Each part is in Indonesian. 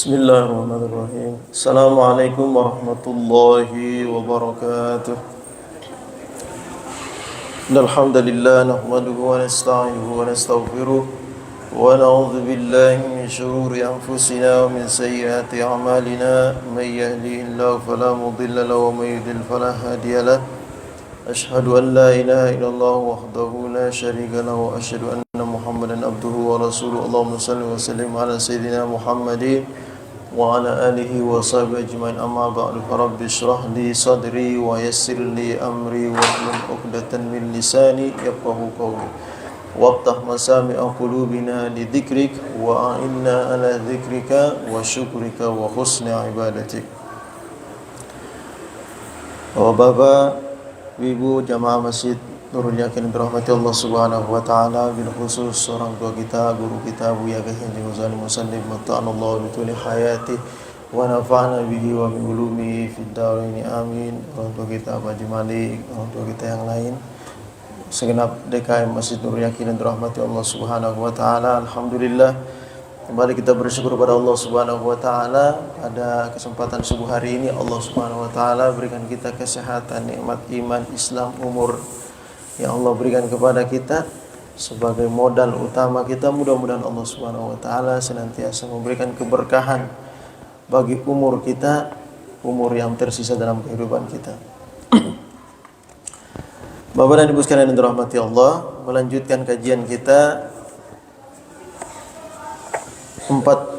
Bismillahirrahmanirrahim. Assalamualaikum warahmatullahi wabarakatuh. Alhamdulillah nahmaduhu wa nasta'inuhu wa nastaghfiruh wa na'udzu billahi min shururi anfusina wa min sayyiati a'malina. May yahdihillahu fala mudilla lahu wa may yudlil fala hadiya lahu. Asyhadu an la ilaha illallah wahdahu la syarika lahu wa asyhadu anna Muhammadan abduhu wa rasuluhu. Allahumma shalli wa sallim ala sayyidina Muhammadin wa ala alihi wa sahbihi ajma'in. Amma ba'du, farabbi shrah li sadri wa yassir li amri wa hlul 'uqdatan min lisani yafqahu qawli waftah masami'a qulubina li dzikrik wa a'inna ala dzikrika wa syukrika wa husni ibadatik. Bapak, Ibu jamaah Masjid Nurul Yakin dirahmati Allah Subhanahu wa taala, bil khusus orang tua kita, guru kita Buya Kyai Haji Ghazali Musannif mata'anallahu bi tuli hayati wa nafa'ana bihi wa bi ulumihi fid dharain amin. Orang tua kita Pak Haji Malik, orang tua kita yang lain, segenap DKM Masjid Nurul Yakin dirahmati Allah Subhanahu wa taala. Alhamdulillah, kembali kita bersyukur kepada Allah Subhanahu wa taala pada kesempatan subuh hari ini. Allah Subhanahu wa taala berikan kita kesehatan, nikmat iman, Islam, umur yang Allah berikan kepada kita sebagai modal utama kita. Mudah-mudahan Allah Subhanahu wa taala senantiasa memberikan keberkahan bagi umur kita, umur yang tersisa dalam kehidupan kita. Bapak dan Ibu sekalian yang dirahmati Allah, melanjutkan kajian kita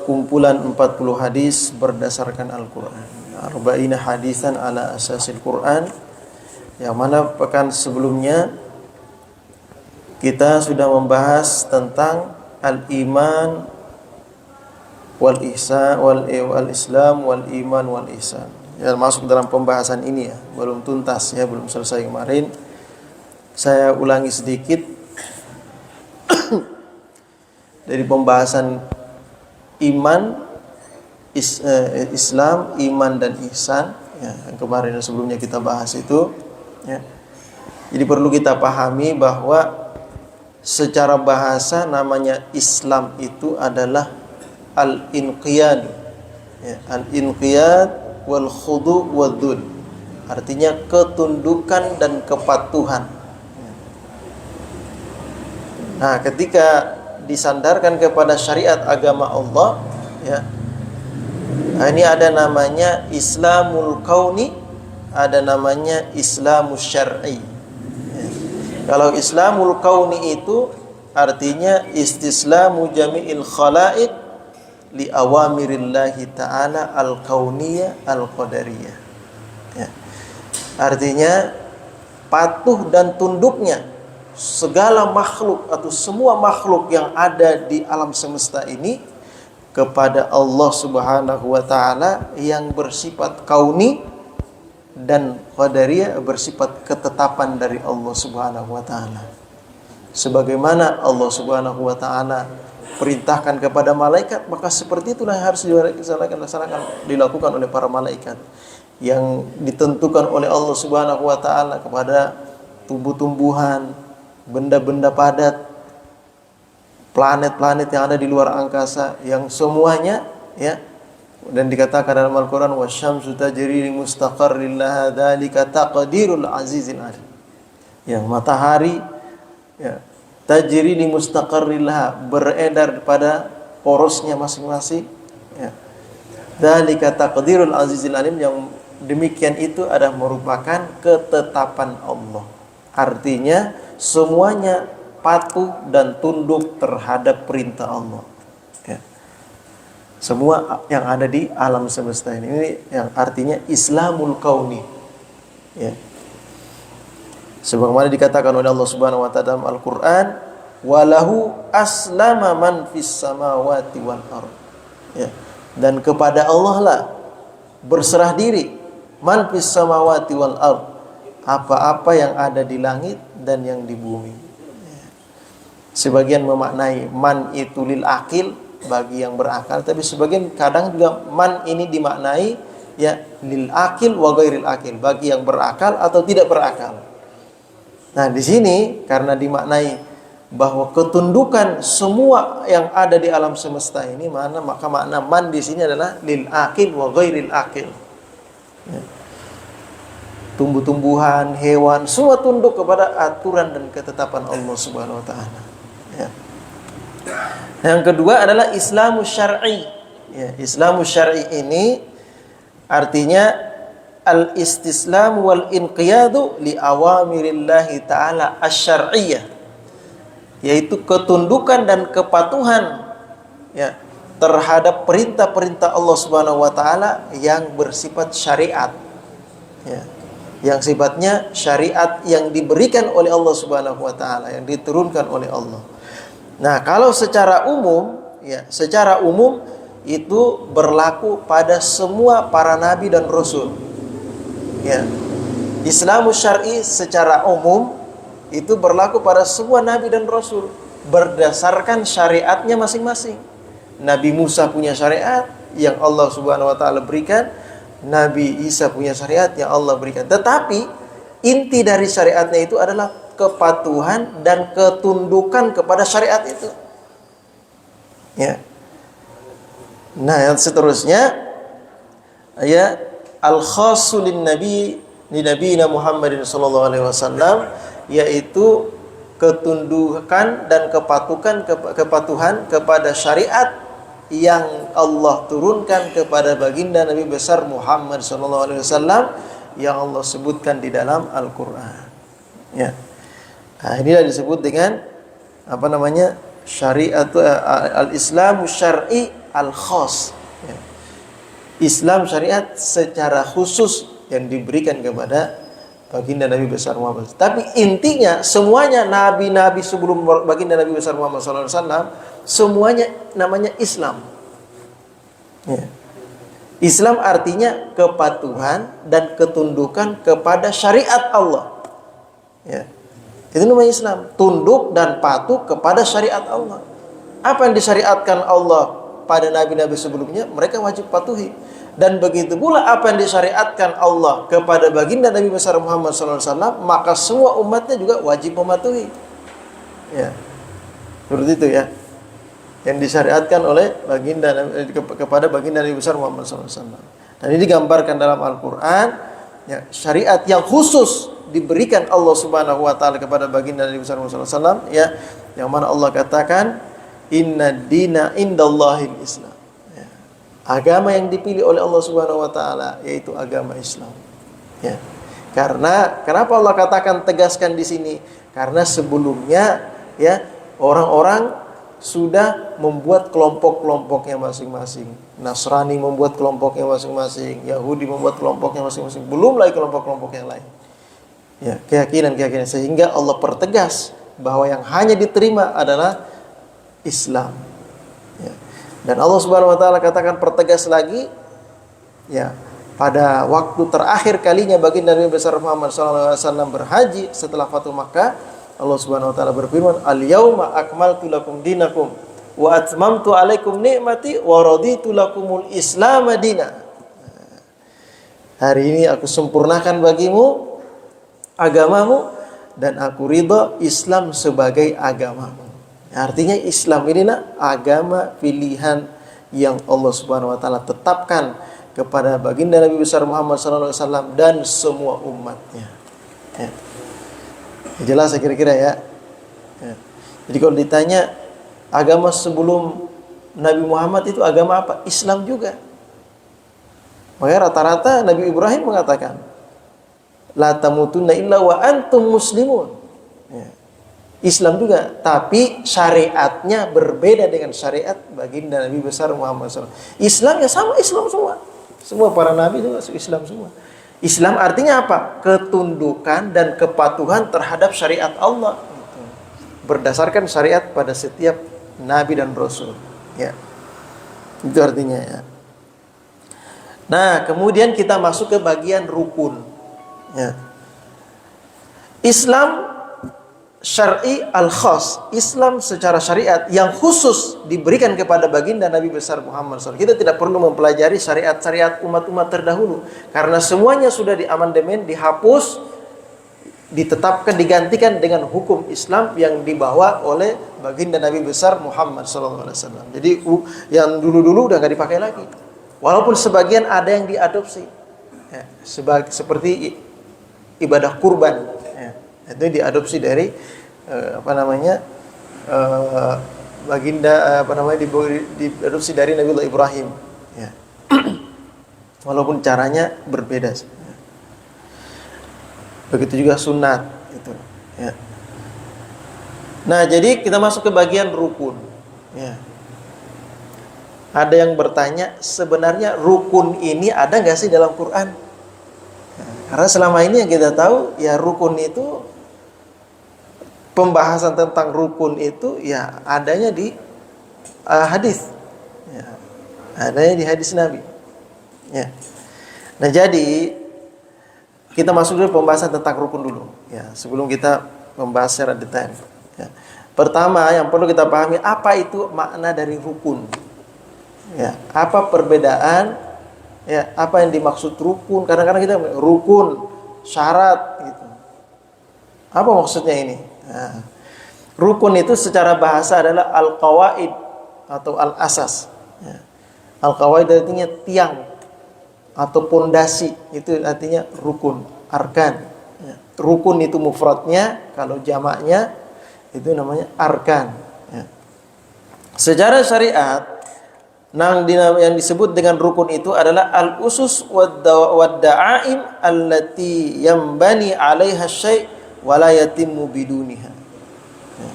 kumpulan 40 hadis berdasarkan Al-Quran, arba'ina hadisan ala asasil Quran, yang mana pekan sebelumnya kita sudah membahas tentang al-iman wal ihsan wal islam wal iman wal ihsan. Ya, masuk dalam pembahasan ini ya, belum tuntas ya, belum selesai kemarin. Saya ulangi sedikit dari pembahasan iman, Islam, iman dan ihsan ya, yang kemarin dan sebelumnya kita bahas itu ya. Jadi perlu kita pahami bahwa secara bahasa namanya Islam itu adalah al-inqiyad ya, al-inqiyad wal khudu' wad dhul, artinya ketundukan dan kepatuhan. Nah, ketika disandarkan kepada syariat agama Allah ya, ini ada namanya Islamul Kauni, ada namanya Islamus Syar'i ya. Kalau Islamul Kauni itu artinya istislamu jami'il khalaiq li awamirillahi ta'ala al-kauniyah al-qadariyah ya. Artinya patuh dan tunduknya segala makhluk atau semua makhluk yang ada di alam semesta ini kepada Allah Subhanahu wa taala yang bersifat kauni dan qadariyah, bersifat ketetapan dari Allah Subhanahu wa taala. Sebagaimana Allah Subhanahu wa taala perintahkan kepada malaikat, maka seperti itulah yang harus dilakukan oleh para malaikat, yang ditentukan oleh Allah Subhanahu wa taala kepada tumbuh-tumbuhan, benda-benda padat, planet-planet yang ada di luar angkasa, yang semuanya ya, dan dikatakan dalam Al-Quran wasyamsu tajri li mustaqarrin laha dzalika taqdirul azizil alim, yang matahari ya, tajri li mustaqarrin laha, beredar pada porosnya masing-masing ya, dzalika taqdirul azizil alim, yang demikian itu adalah merupakan ketetapan Allah. Artinya semuanya patuh dan tunduk terhadap perintah Allah ya. Semua yang ada di alam semesta ini yang artinya Islamul Kauni ya. Sebagaimana dikatakan oleh Allah Subhanahu wa taala dalam Al-Qur'an, walahu aslama man fis samawati wal ard ya. Dan kepada Allah lah berserah diri man fis samawati wal ard, apa-apa yang ada di langit dan yang di bumi. Sebagian memaknai man itu lil akil, bagi yang berakal, tapi sebagian kadang juga man ini dimaknai ya lil akil wa ghairil akil, bagi yang berakal atau tidak berakal. Nah, di sini karena dimaknai bahwa ketundukan semua yang ada di alam semesta ini, maka makna man di sini adalah lil aqil wa ghairil aqil. Ya. Tumbuh-tumbuhan, hewan, semua tunduk kepada aturan dan ketetapan Allah Subhanahu wa taala. Ya. Yang kedua adalah Islamus syar'i. Ya, Islamus syar'i ini artinya al-istislam wal inqiyadu li awamirillahi ta'ala asy-syar'iyyah, yaitu ketundukan dan kepatuhan ya terhadap perintah-perintah Allah Subhanahu wa taala yang bersifat syariat. Ya. Yang sifatnya syariat yang diberikan oleh Allah Subhanahu wa taala, yang diturunkan oleh Allah. Nah, kalau secara umum ya, secara umum itu berlaku pada semua para nabi dan rasul. Ya. Islamus syar'i secara umum itu berlaku pada semua nabi dan rasul berdasarkan syariatnya masing-masing. Nabi Musa punya syariat yang Allah Subhanahu wa taala berikan, Nabi Isa punya syariat yang Allah berikan. Tetapi inti dari syariatnya itu adalah kepatuhan dan ketundukan kepada syariat itu. Ya. Nah, yang seterusnya ya al-khassulin nabi li nabiyina Muhammadin sallallahu alaihi wasallam, yaitu ketundukan dan kepatuhan kepada syariat yang Allah turunkan kepada baginda Nabi besar Muhammad sallallahu alaihi wasallam yang Allah sebutkan di dalam Al-Qur'an. Ya. Nah, inilah disebut dengan apa namanya? Syariat al-Islamu syar'i al-khas. Ya. Islam syariat secara khusus yang diberikan kepada baginda Nabi besar Muhammad. Tapi intinya semuanya nabi-nabi sebelum baginda Nabi besar Muhammad sallallahu alaihi wasallam semuanya namanya Islam. Ya. Islam artinya kepatuhan dan ketundukan kepada syariat Allah. Ya. Itu namanya Islam, tunduk dan patuh kepada syariat Allah. Apa yang disyariatkan Allah pada nabi-nabi sebelumnya, mereka wajib patuhi. Dan begitu pula apa yang disyariatkan Allah kepada baginda Nabi besar Muhammad SAW, maka semua umatnya juga wajib mematuhi. Ya. Seperti itu ya. Yang disyariatkan oleh baginda kepada baginda Nabi besar Muhammad SAW. Dan ini digambarkan dalam Al-Quran ya, syariat yang khusus diberikan Allah Subhanahu wa taala kepada baginda Nabi besar Muhammad SAW ya, yang mana Allah katakan inna dina indallahil Islam. Ya. Agama yang dipilih oleh Allah Subhanahu wa taala yaitu agama Islam. Ya. Karena kenapa Allah katakan tegaskan di sini? Karena sebelumnya ya orang-orang sudah membuat kelompok-kelompoknya masing-masing. Nasrani membuat kelompoknya masing-masing, Yahudi membuat kelompoknya masing-masing, belum lagi kelompok-kelompok yang lain. Ya, keyakinan-keyakinan, sehingga Allah pertegas bahwa yang hanya diterima adalah Islam. Ya. Dan Allah Subhanahu wa taala katakan pertegas lagi ya, pada waktu terakhir kalinya baginda Nabi besar Muhammad SAW berhaji setelah Fathu Makkah, Allah Subhanahu wa taala berfirman, "Al-yauma akmaltu lakum dinakum wa atmamtu 'alaikum ni'mati wa raditu lakumul Islam madina." Hari ini aku sempurnakan bagimu agamamu dan aku ridha Islam sebagai agamamu. Artinya Islam inilah agama pilihan yang Allah Subhanahu wa taala tetapkan kepada baginda Nabi besar Muhammad sallallahu alaihi wasallam dan semua umatnya. Ya. Jelas saya kira-kira ya. Ya. Jadi kalau ditanya agama sebelum Nabi Muhammad itu agama apa? Islam juga. Makanya rata-rata Nabi Ibrahim mengatakan, la tamutunna illa wa antum muslimun. Ya. Islam juga, tapi syariatnya berbeda dengan syariat baginda Nabi besar Muhammad SAW. Islam ya sama Islam semua. Semua para nabi juga Islam semua. Islam artinya apa? Ketundukan dan kepatuhan terhadap syariat Allah. Berdasarkan syariat pada setiap nabi dan rasul. Ya. Itu artinya ya. Nah, kemudian kita masuk ke bagian rukun. Ya. Islam syar'i al-khas, Islam secara syariat yang khusus diberikan kepada baginda Nabi besar Muhammad SAW. Kita tidak perlu mempelajari syariat-syariat umat-umat terdahulu karena semuanya sudah diamandemen, dihapus ditetapkan, digantikan dengan hukum Islam yang dibawa oleh baginda Nabi besar Muhammad SAW. Jadi yang dulu-dulu udah nggak dipakai lagi. Walaupun sebagian ada yang diadopsi, ya, seperti ibadah kurban, ya, itu diadopsi dari baginda diadopsi dari Nabiullah Ibrahim, ya. Walaupun caranya berbeda. Begitu juga sunat itu, ya. Nah, jadi kita masuk ke bagian rukun, ya. Ada yang bertanya, sebenarnya rukun ini ada nggak sih dalam Quran? Nah, karena selama ini yang kita tahu, ya rukun itu, pembahasan tentang rukun itu ya adanya di hadis, ya, adanya di hadis Nabi, ya. Nah, jadi kita masuk dulu pembahasan tentang rukun dulu, ya, sebelum kita membahas secara detail, ya. Pertama yang perlu kita pahami, apa itu makna dari rukun, ya, apa perbedaan, ya, apa yang dimaksud rukun. Kadang-kadang kita rukun syarat gitu, apa maksudnya ini? Nah, rukun itu secara bahasa adalah al-qawaid atau al-asas, ya. Al-qawaid artinya tiang atau pondasi, itu artinya rukun, arkan, ya. Rukun itu mufradnya, kalau jamaknya itu namanya arkan, ya. Secara syariat yang disebut dengan rukun itu adalah al-usus wad-da'aim allati yambani 'alaiha syai' wa la yatimmu biduniha. Ya.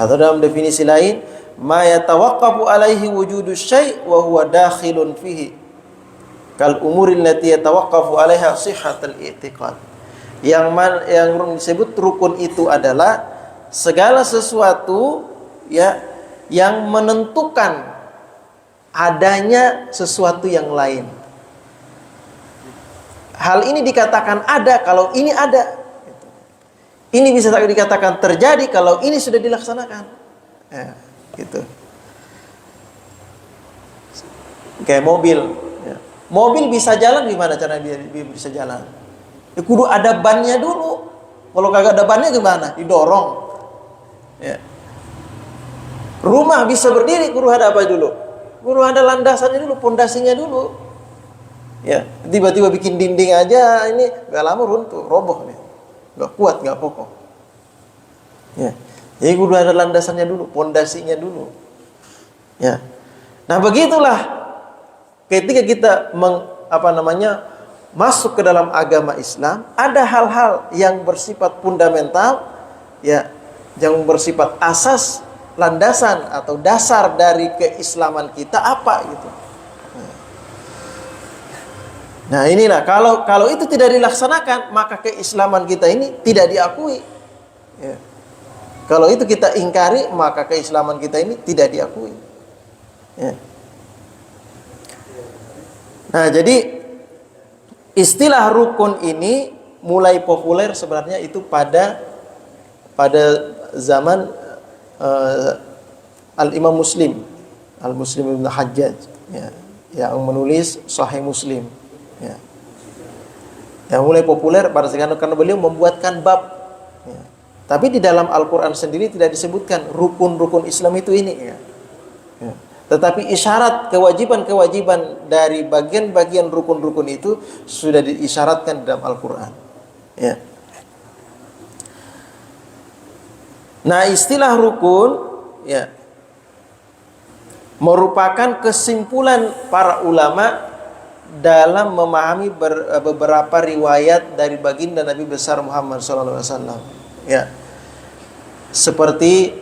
Atau dalam definisi lain, ma yatawaqqafu 'alaihi wujudu syai' wa huwa dakhilun fihi kal umuril lati yatawaqqafu 'alaiha sihhatul i'tiqad. Yang disebut rukun itu adalah segala sesuatu, ya, yang menentukan adanya sesuatu yang lain. Hal ini dikatakan ada kalau ini ada. Ini bisa dikatakan terjadi kalau ini sudah dilaksanakan. Ya, gitu. Kayak mobil. Ya. Mobil bisa jalan, gimana cara biar bisa jalan? Ya, kudu ada bannya dulu. Kalau kagak ada bannya gimana? Didorong. Ya. Rumah bisa berdiri, kudu ada apa dulu? Kudu ada landasannya dulu, pondasinya dulu. Ya, tiba-tiba bikin dinding aja, ini gak lama runtuh, roboh nih. Gak kuat, gak kokoh. Ya. Jadi kudu ada landasannya dulu, pondasinya dulu. Ya. Nah, begitulah ketika kita masuk ke dalam agama Islam, ada hal-hal yang bersifat fundamental, ya, yang bersifat asas, landasan atau dasar dari keislaman kita apa gitu. Nah, inilah kalau itu tidak dilaksanakan, maka keislaman kita ini tidak diakui. Ya. Kalau itu kita ingkari, maka keislaman kita ini tidak diakui. Ya. Nah, jadi istilah rukun ini mulai populer sebenarnya itu pada zaman Al-Imam Muslim, Al-Muslim Ibn Hajjaj, ya, yang menulis Sahih Muslim, ya. Yang mulai populer pada karena beliau membuatkan bab, ya. Tapi di dalam Al-Quran sendiri tidak disebutkan rukun-rukun Islam itu ini, ya. Ya. Tetapi isyarat kewajiban-kewajiban dari bagian-bagian rukun-rukun itu sudah diisyaratkan dalam Al-Quran, ya. Nah, istilah rukun, ya, merupakan kesimpulan para ulama dalam memahami beberapa riwayat dari baginda Nabi besar Muhammad SAW. Ya, seperti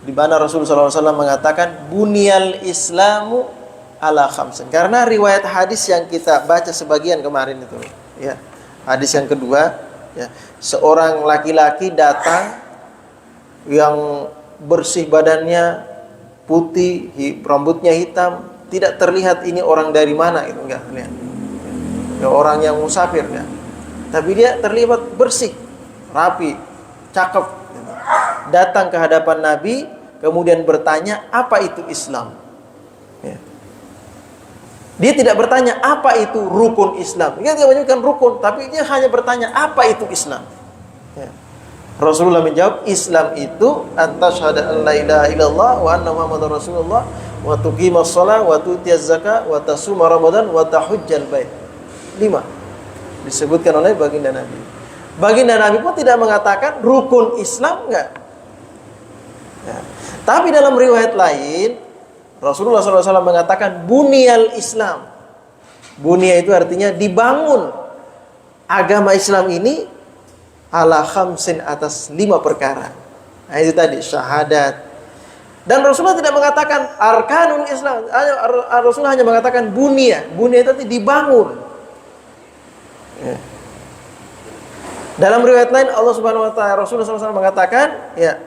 di mana Rasulullah SAW mengatakan bunyal Islamu ala khamsin. Karena riwayat hadis yang kita baca sebagian kemarin itu, ya, hadis yang kedua, ya, seorang laki-laki datang yang bersih badannya, putih, rambutnya hitam, tidak terlihat ini orang dari mana, itu enggak terlihat. Ya, orang yang musafir, ya. Tapi dia terlihat bersih, rapi, cakep. Datang ke hadapan Nabi, kemudian bertanya, apa itu Islam? Ya. Dia tidak bertanya apa itu rukun Islam. Dia tidak menyebutkan rukun, tapi dia hanya bertanya apa itu Islam. Ya. Rasulullah menjawab, Islam itu antasyhadu an la ilaha illallah wa anna muhammadar rasulullah wa tuqimas shalah wa tu'tiyaz zakah wa tasuma ramadan wa tahujjal bait. 5 disebutkan oleh baginda Nabi. Baginda Nabi pun tidak mengatakan rukun Islam, enggak. Ya. Tapi dalam riwayat lain Rasulullah SAW mengatakan bunyal Islam. Bunya itu artinya dibangun agama Islam ini ala khamsin, atas 5 perkara. Nah, itu tadi syahadat. Dan Rasulullah tidak mengatakan arkanul Islam. Rasulullah hanya mengatakan bunya. Bunya itu artinya dibangun. Ya. Dalam riwayat lain Allah Subhanahu wa taala, Rasulullah SAW mengatakan, ya,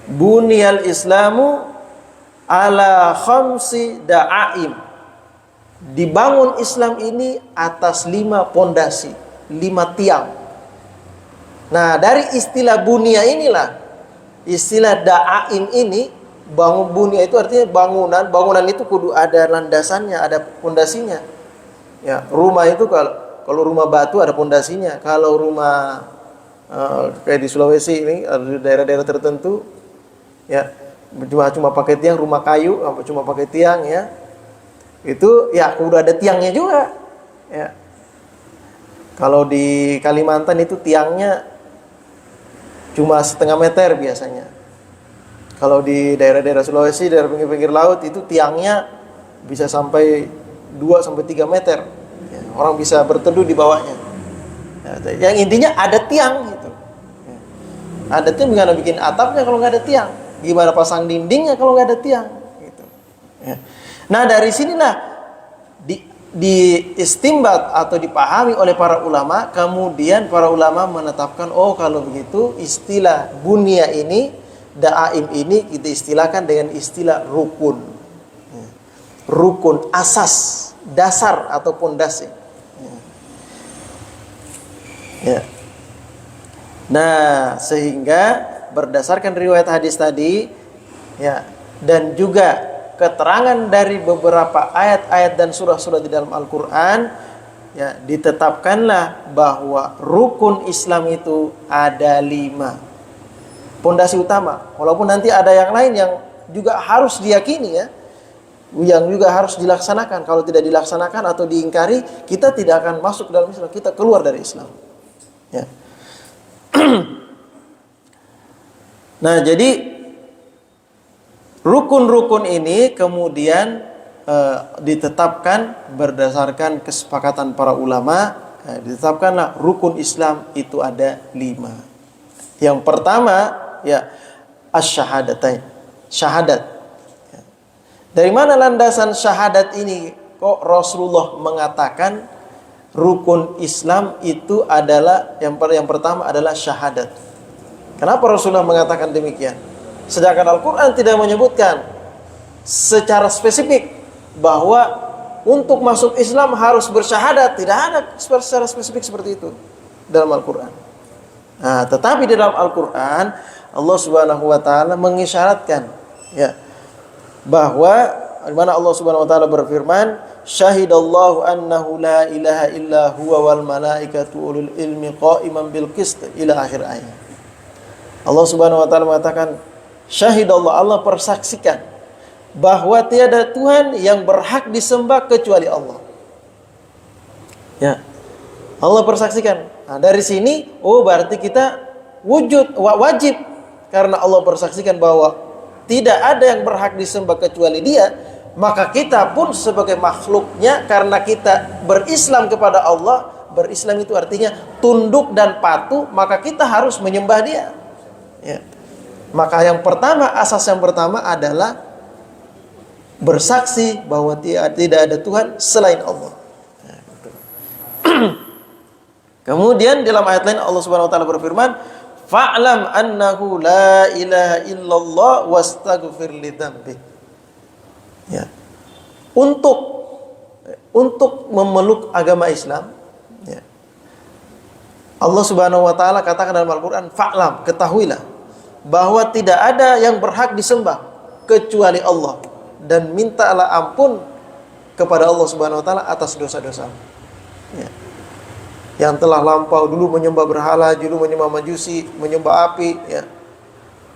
bunyal Islamu ala khamsi da'aim. Dibangun Islam ini atas 5 pondasi, 5 tiang. Nah, dari istilah bunia inilah, istilah da'aim ini, bangun bunia itu artinya bangunan. Bangunan itu kudu ada landasannya, ada pondasinya. Ya, rumah itu kalau rumah batu ada pondasinya. Kalau rumah kayak di Sulawesi ini, ada daerah-daerah tertentu, ya, cuma pakai tiang, rumah kayu, cuma pakai tiang, ya. Itu ya udah ada tiangnya juga, ya. Kalau di Kalimantan itu tiangnya cuma setengah meter biasanya. Kalau di daerah-daerah Sulawesi, daerah pinggir-pinggir laut itu tiangnya bisa sampai 2-3 meter, ya. Orang bisa berteduh di bawahnya, ya. Yang intinya ada tiang gitu, ya. Ada tiang, gimana bikin atapnya kalau nggak ada tiang? Gimana pasang dindingnya kalau nggak ada tiang gitu, ya. Nah, dari sinilah diistimbat atau dipahami oleh para ulama. Kemudian para ulama menetapkan, oh kalau begitu istilah bunya ini, da'aim ini kita istilahkan dengan istilah rukun. Rukun, asas, dasar atau pondasi. Ya. Nah, sehingga berdasarkan riwayat hadis tadi, ya, dan juga keterangan dari beberapa ayat-ayat dan surah-surah di dalam Al-Quran, ya, ditetapkanlah bahwa rukun Islam itu ada 5 pondasi utama. Walaupun nanti ada yang lain yang juga harus diyakini, ya, yang juga harus dilaksanakan. Kalau tidak dilaksanakan atau diingkari, kita tidak akan masuk dalam Islam, kita keluar dari Islam, ya. Nah, jadi rukun-rukun ini kemudian ditetapkan berdasarkan kesepakatan para ulama. Ditetapkanlah rukun Islam itu ada 5. Yang pertama, ya, asyhadatain, syahadat. Dari mana landasan syahadat ini? Kok Rasulullah mengatakan rukun Islam itu adalah yang pertama adalah syahadat? Kenapa Rasulullah mengatakan demikian? Sedangkan Al-Quran tidak menyebutkan secara spesifik bahwa untuk masuk Islam harus bersyahadat. Tidak ada secara spesifik seperti itu dalam Al-Quran. Nah, tetapi di dalam Al-Quran Allah Subhanahu wa taala mengisyaratkan, ya, bahwa di mana Allah Subhanahu wa taala berfirman, syahidallahu annahu la ilaha illa huwa wal malaikatu ulul ilmi qa'iman bil qist, ila akhir ayat. Allah Subhanahu wa taala mengatakan, syahidallah, Allah persaksikan bahwa tiada Tuhan yang berhak disembah kecuali Allah. Ya. Allah persaksikan. Nah, dari sini, oh berarti kita wajib, karena Allah persaksikan bahwa tidak ada yang berhak disembah kecuali Dia, maka kita pun sebagai makhluknya, karena kita berislam kepada Allah, berislam itu artinya tunduk dan patuh, maka kita harus menyembah Dia. Ya. Maka yang pertama, asas yang pertama adalah bersaksi bahwa tidak ada Tuhan selain Allah. Nah, gitu. Kemudian dalam ayat lain Allah Subhanahu wa taala berfirman, fa'lam annahu la ilaha illallah wastaghfir lidzambik. Ya. Untuk memeluk agama Islam, ya, Allah Subhanahu wa taala katakan dalam Al-Qur'an, fa'lam, ketahuilah bahwa tidak ada yang berhak disembah kecuali Allah, dan mintalah ampun kepada Allah Subhanahu wa taala atas dosa-dosa. Ya. yang telah lampau dulu menyembah berhala, dulu menyembah majusi, menyembah api, ya.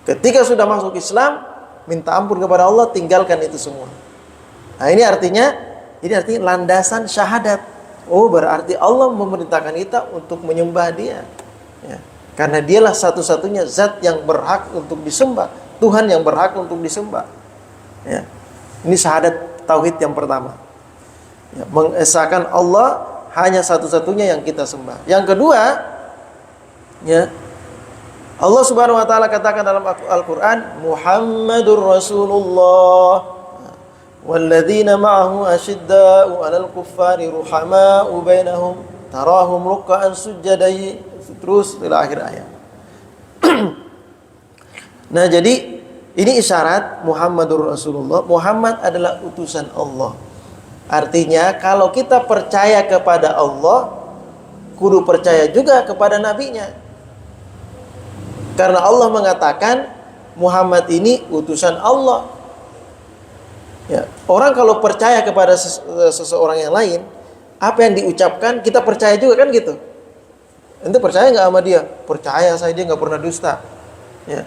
Ketika sudah masuk Islam, minta ampun kepada Allah, tinggalkan itu semua. Nah, ini artinya landasan syahadat. Oh, berarti Allah memerintahkan kita untuk menyembah Dia, ya. Karena Dialah satu-satunya zat yang berhak untuk disembah, Tuhan yang berhak untuk disembah, ya. Ini syahadat tauhid yang pertama, ya, mengesahkan Allah hanya satu-satunya yang kita sembah. Yang kedua, ya, Allah Subhanahu wa taala katakan dalam Al-Qur'an, Muhammadur Rasulullah walladzina ma'ahu asyidda'u 'alal kuffari ruhama'u bainahum tarahum ruk'an sujjadai, terus ila akhir ayat. Nah, jadi ini isyarat Muhammadur Rasulullah. Muhammad adalah utusan Allah. Artinya kalau kita percaya kepada Allah, kudu percaya juga kepada nabinya. Karena Allah mengatakan Muhammad ini utusan Allah. Ya, orang kalau percaya kepada seseorang yang lain, apa yang diucapkan kita percaya juga, kan gitu. Ente percaya nggak sama dia? Percaya, saya, dia nggak pernah dusta. Ya.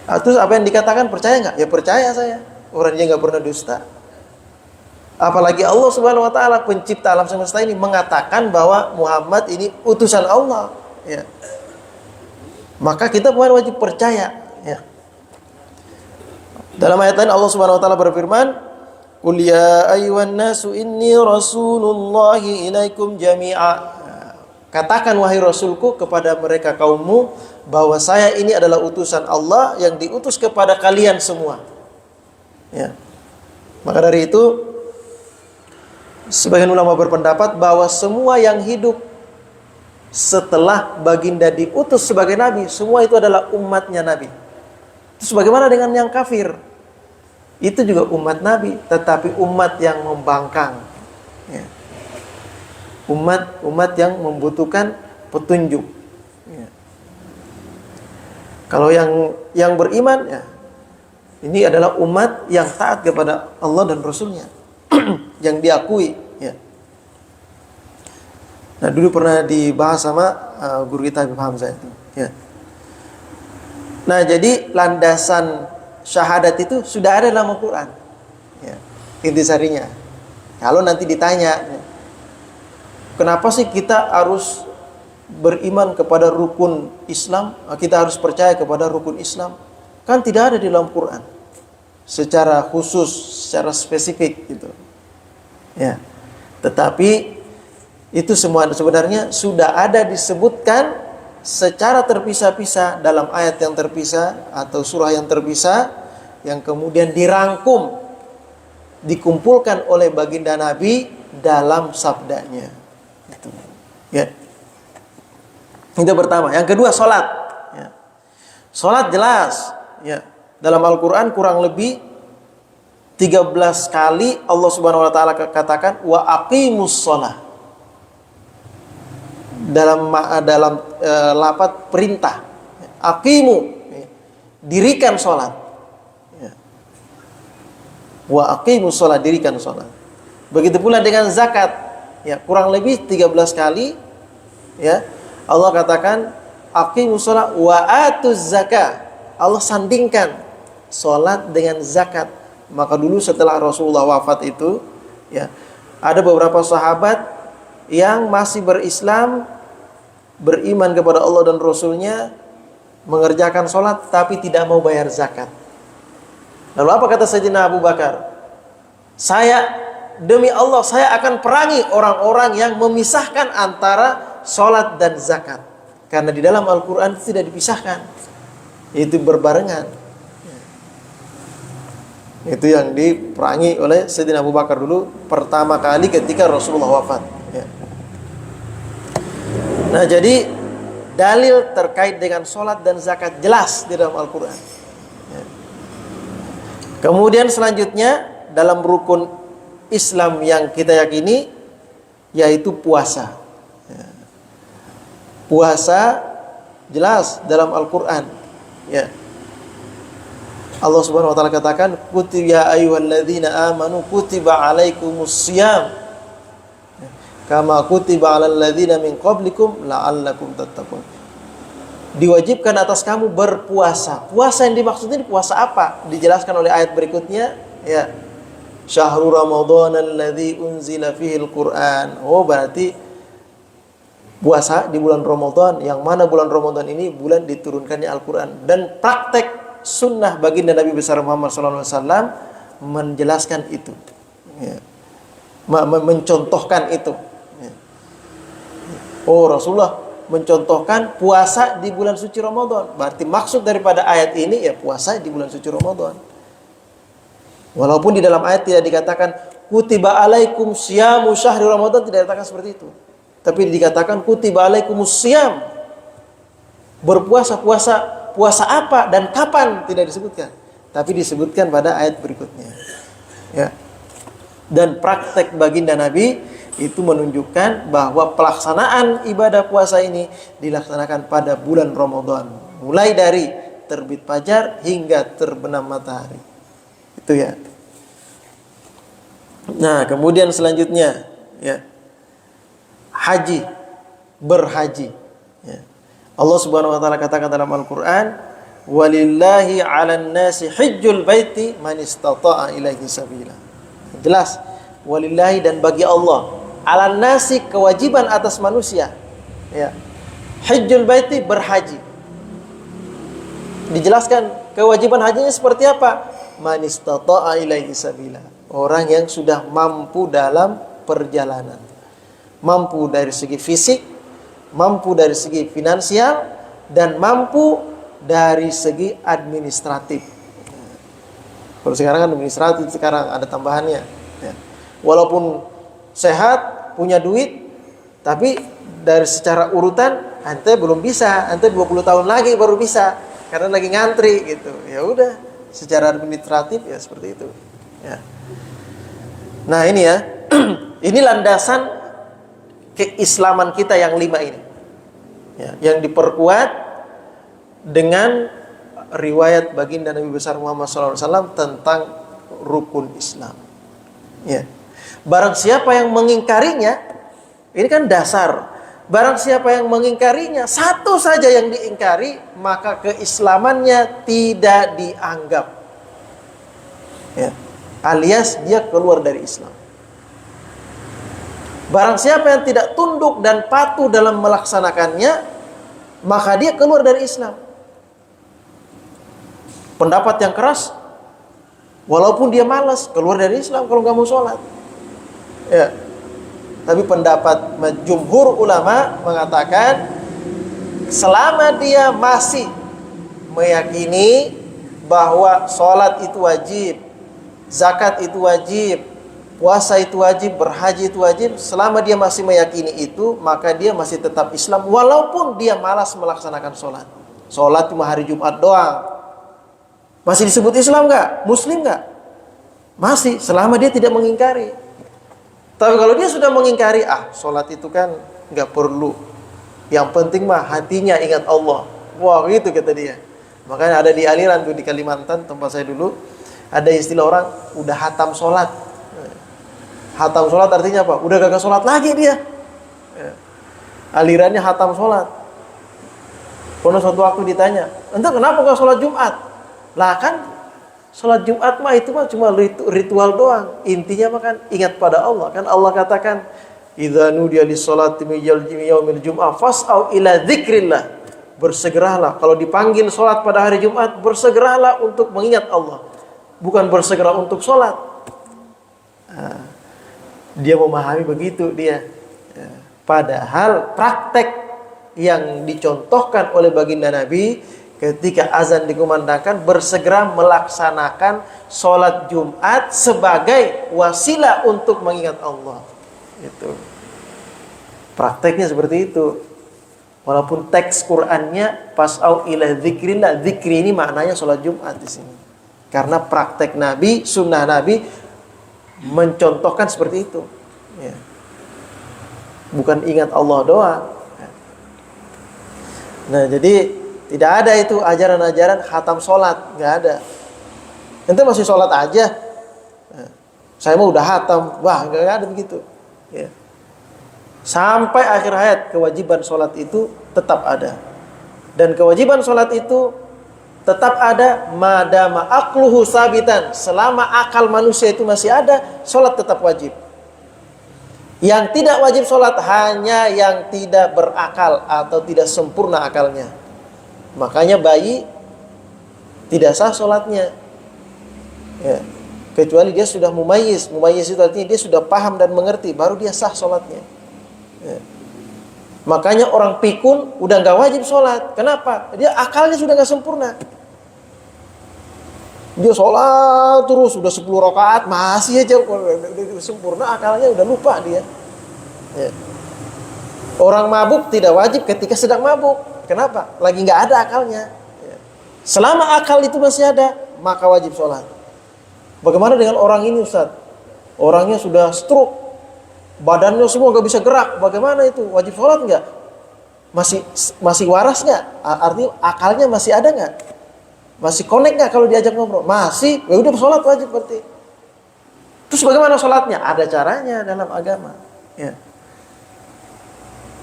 Terus apa yang dikatakan, percaya nggak? Ya percaya saya. Orang dia nggak pernah dusta. Apalagi Allah Subhanahu wa taala, pencipta alam semesta ini, mengatakan bahwa Muhammad ini utusan Allah, ya. Maka kita wajib percaya, ya. Dalam ayat lain Allah Subhanahu wa taala berfirman, "Qul ya ayyuhan nasu inni rasulullahi ilaikum jami'a." Katakan wahai Rasulku kepada mereka kaummu bahwa saya ini adalah utusan Allah yang diutus kepada kalian semua, ya. Maka dari itu sebagian ulama berpendapat bahwa semua yang hidup setelah baginda diutus sebagai nabi, semua itu adalah umatnya nabi. Terus bagaimana dengan yang kafir? Itu juga umat nabi, tetapi umat yang membangkang, ya. Umat yang membutuhkan petunjuk, ya. Kalau yang beriman, ya, ini adalah umat yang taat kepada Allah dan Rasulnya, yang diakui, ya. Nah, dulu pernah dibahas sama guru kita Habib Hamzah itu, ya. Nah, jadi landasan syahadat itu sudah ada dalam Al-Quran, ya. Intisarinya, kalau nanti ditanya, ya, kenapa sih kita harus beriman kepada rukun Islam? Kita harus percaya kepada rukun Islam. Kan tidak ada di dalam Quran secara khusus, secara spesifik gitu, ya. Tetapi itu semua sebenarnya sudah ada disebutkan secara terpisah-pisah dalam ayat yang terpisah atau surah yang terpisah, yang kemudian dirangkum, dikumpulkan oleh baginda Nabi dalam sabdanya. Itu, ya. Itu pertama. Yang kedua, sholat, ya. Sholat jelas, ya. Dalam Al-Quran kurang lebih 13 kali Allah Subhanahu wa taala katakan wa aqimus sholah. Dalam lafaz perintah, aqimu, dirikan sholat, ya. Wa aqimus sholat, dirikan sholat. Begitu pula dengan zakat, ya, kurang lebih 13 kali, ya, Allah katakan aqimus sholat wa atuz zakah. Allah sandingkan sholat dengan zakat. Maka dulu setelah Rasulullah wafat itu, ya, ada beberapa sahabat yang masih berislam, beriman kepada Allah dan Rasulnya, mengerjakan sholat tapi tidak mau bayar zakat. Lalu apa kata Sayyidina Abu Bakar? Demi Allah, saya akan perangi orang-orang yang memisahkan antara sholat dan zakat. Karena di dalam Al-Quran tidak dipisahkan, itu berbarengan. Itu yang diperangi oleh Sayyidina Abu Bakar dulu pertama kali ketika Rasulullah wafat, ya. Nah, jadi dalil terkait dengan sholat dan zakat jelas di dalam Al-Quran, ya. Kemudian selanjutnya dalam rukun Islam yang kita yakini yaitu puasa, ya. Puasa jelas dalam Al-Quran, ya. Allah Subhanahu wa taala katakan, "Kutiba ya ayyuhalladzina amanu kutiba alaikumus shiyam." kama kutiba 'alal ladzina min qablikum la'allakum tattaqun. Diwajibkan atas kamu berpuasa. Puasa yang dimaksud ini puasa apa? Dijelaskan oleh ayat berikutnya, ya. Syahrul Ramadan alladzi unzila fihil Qur'an. Oh, berarti puasa di bulan Ramadan, yang mana bulan Ramadan ini bulan diturunkannya Al-Qur'an. Dan praktek sunnah baginda Nabi besar Muhammad SAW menjelaskan itu, ya. Mencontohkan itu, ya. Oh, Rasulullah mencontohkan puasa di bulan suci Ramadan. Berarti maksud daripada ayat ini ya puasa di bulan suci Ramadan. Walaupun di dalam ayat tidak dikatakan kutiba alaikum syamu syahri Ramadan, tidak dikatakan seperti itu. Tapi dikatakan kutiba alaikumus syam. Berpuasa, puasa apa dan kapan tidak disebutkan. Tapi disebutkan pada ayat berikutnya. Ya. Dan praktek baginda Nabi itu menunjukkan bahwa pelaksanaan ibadah puasa ini dilaksanakan pada bulan Ramadan, mulai dari terbit fajar hingga terbenam matahari. Itu ya. Nah, kemudian selanjutnya, ya, haji, berhaji. Ya. Allah Subhanahu wa taala katakan dalam Al-Qur'an, "Walillahi 'alan nasi hajjul baiti man istata'a ilaihi sabila." Jelas, walillahi dan bagi Allah, 'alan nasi kewajiban atas manusia. Ya. Hajjul baiti berhaji. Dijelaskan kewajiban hajinya seperti apa? Man istata'a ilaihi sabila. Orang yang sudah mampu dalam perjalanan. Mampu dari segi fisik, mampu dari segi finansial, dan mampu dari segi administratif. Kalau sekarang kan administratif, sekarang ada tambahannya. Ya. Walaupun sehat, punya duit, tapi dari secara urutan, ente belum bisa, ente 20 tahun lagi baru bisa, karena lagi ngantri gitu. Ya udah, secara administratif ya seperti itu. Ya. Nah ini ya, ini landasan keislaman kita yang 5 ini, ya, yang diperkuat dengan riwayat baginda Nabi besar Muhammad SAW tentang rukun Islam. Ya. Barang siapa yang mengingkarinya, ini kan dasar. Barang siapa yang mengingkarinya, satu saja yang diingkari, maka keislamannya tidak dianggap. Ya. Alias dia keluar dari Islam. Barang siapa yang tidak tunduk dan patuh dalam melaksanakannya, maka dia keluar dari Islam. Pendapat yang keras, walaupun dia malas, keluar dari Islam kalau nggak mau sholat. Ya. Tapi pendapat jumhur ulama mengatakan, selama dia masih meyakini bahwa sholat itu wajib, zakat itu wajib, puasa itu wajib, berhaji itu wajib, selama dia masih meyakini itu, maka dia masih tetap Islam walaupun dia malas melaksanakan sholat. Sholat cuma hari Jumat doang. Masih disebut Islam nggak? Muslim nggak? Masih, selama dia tidak mengingkari. Tapi kalau dia sudah mengingkari, sholat itu kan nggak perlu. Yang penting mah hatinya ingat Allah. Wah, gitu kata dia. Makanya ada di aliran tuh di Kalimantan tempat saya dulu, ada istilah orang udah hatam sholat. Hatam sholat artinya apa? Udah gak sholat lagi dia. Alirannya hatam sholat. Pernah suatu waktu ditanya, "Ente kenapa gak sholat Jumat?" Lah kan sholat Jumat mah itu mah cuma ritual doang. Intinya mah kan ingat pada Allah. Kan Allah katakan, "Idza nudiya lis-sholati min yaumil jum'ah fas'au ila dzikrillah." Bersegeralah kalau dipanggil sholat pada hari Jumat, bersegeralah untuk mengingat Allah. Bukan bersegera untuk sholat. Dia memahami begitu dia. Padahal praktek yang dicontohkan oleh baginda Nabi ketika azan dikumandangkan, bersegera melaksanakan sholat Jumat sebagai wasilah untuk mengingat Allah. Itu prakteknya seperti itu. Walaupun teks Qur'annya pas'au ila dzikrillah, dzikri ini maknanya sholat Jumat di sini. Karena praktek Nabi, sunnah Nabi mencontohkan seperti itu. Ya. Bukan ingat Allah doang. Nah, jadi tidak ada itu ajaran-ajaran khatam sholat, nggak ada. Ente masih sholat aja. Nah, saya mah udah khatam, wah nggak ada begitu. Ya. Sampai akhir hayat kewajiban sholat itu tetap ada. Dan kewajiban sholat itu tetap ada madama aqluhu sabitan. Selama akal manusia itu masih ada, sholat tetap wajib. Yang tidak wajib sholat hanya yang tidak berakal atau tidak sempurna akalnya. Makanya bayi tidak sah sholatnya, ya, kecuali dia sudah mumayyiz. Mumayyiz itu artinya dia sudah paham dan mengerti, baru dia sah sholatnya. Ya. Makanya orang pikun udah nggak wajib sholat. Kenapa? Dia akalnya sudah nggak sempurna. Dia sholat terus udah 10 rakaat masih aja udah sempurna, akalnya udah lupa dia. Ya. Orang mabuk tidak wajib ketika sedang mabuk. Kenapa? Lagi nggak ada akalnya. Ya. Selama akal itu masih ada, maka wajib sholat. Bagaimana dengan orang ini, Ustaz? Orangnya sudah stroke, badannya semua nggak bisa gerak. Bagaimana itu? Wajib sholat nggak? Masih waras nggak? Artinya akalnya masih ada nggak? Masih connect nggak kalau diajak ngobrol? Masih. Ya udah sholat wajib berarti. Terus bagaimana sholatnya? Ada caranya dalam agama. Ya.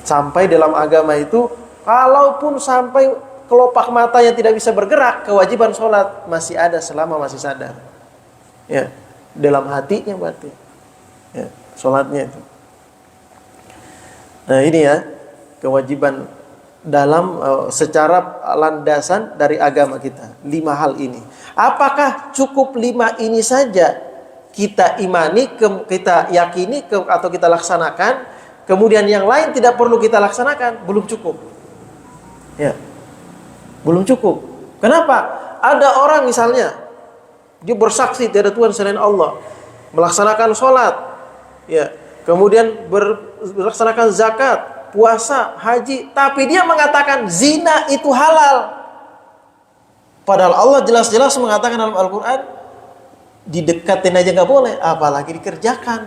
Sampai dalam agama itu, kalaupun sampai kelopak matanya tidak bisa bergerak, kewajiban sholat masih ada selama masih sadar. Ya, dalam hatinya berarti. Ya, sholatnya itu. Nah ini ya, kewajiban dalam secara landasan dari agama kita. 5 hal ini. Apakah cukup 5 ini saja kita imani, kita yakini, atau kita laksanakan, kemudian yang lain tidak perlu kita laksanakan? Belum cukup. Ya, belum cukup. Kenapa? Ada orang misalnya, dia bersaksi tiada Tuhan selain Allah, melaksanakan sholat, ya, kemudian melaksanakan zakat, puasa, haji, tapi dia mengatakan zina itu halal. Padahal Allah jelas-jelas mengatakan dalam Al-Quran, didekatin aja nggak boleh, apalagi dikerjakan.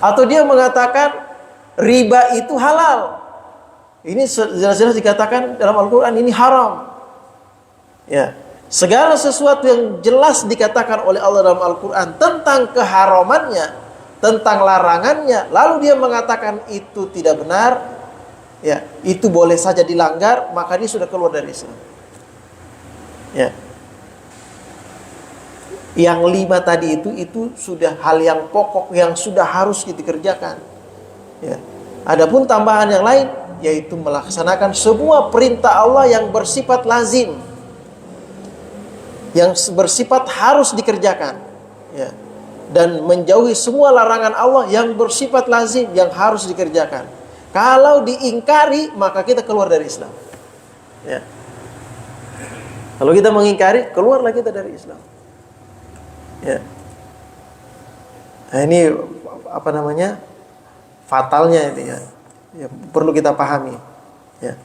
Atau dia mengatakan riba itu halal. Ini jelas-jelas dikatakan dalam Al-Quran ini haram. Ya, segala sesuatu yang jelas dikatakan oleh Allah dalam Al-Quran tentang keharamannya, tentang larangannya, lalu dia mengatakan itu tidak benar, ya, itu boleh saja dilanggar, maka dia sudah keluar dari Islam. Ya. Yang 5 tadi itu sudah hal yang pokok yang sudah harus dikerjakan. Ya. Adapun tambahan yang lain, yaitu melaksanakan semua perintah Allah yang bersifat lazim, yang bersifat harus dikerjakan, ya, dan menjauhi semua larangan Allah yang bersifat lazim, yang harus dikerjakan. Kalau diingkari, maka kita keluar dari Islam. Ya. Kalau kita mengingkari, keluarlah kita dari Islam. Ya. Nah, ini apa namanya? Fatalnya itu ya. Ya, perlu kita pahami. Ya.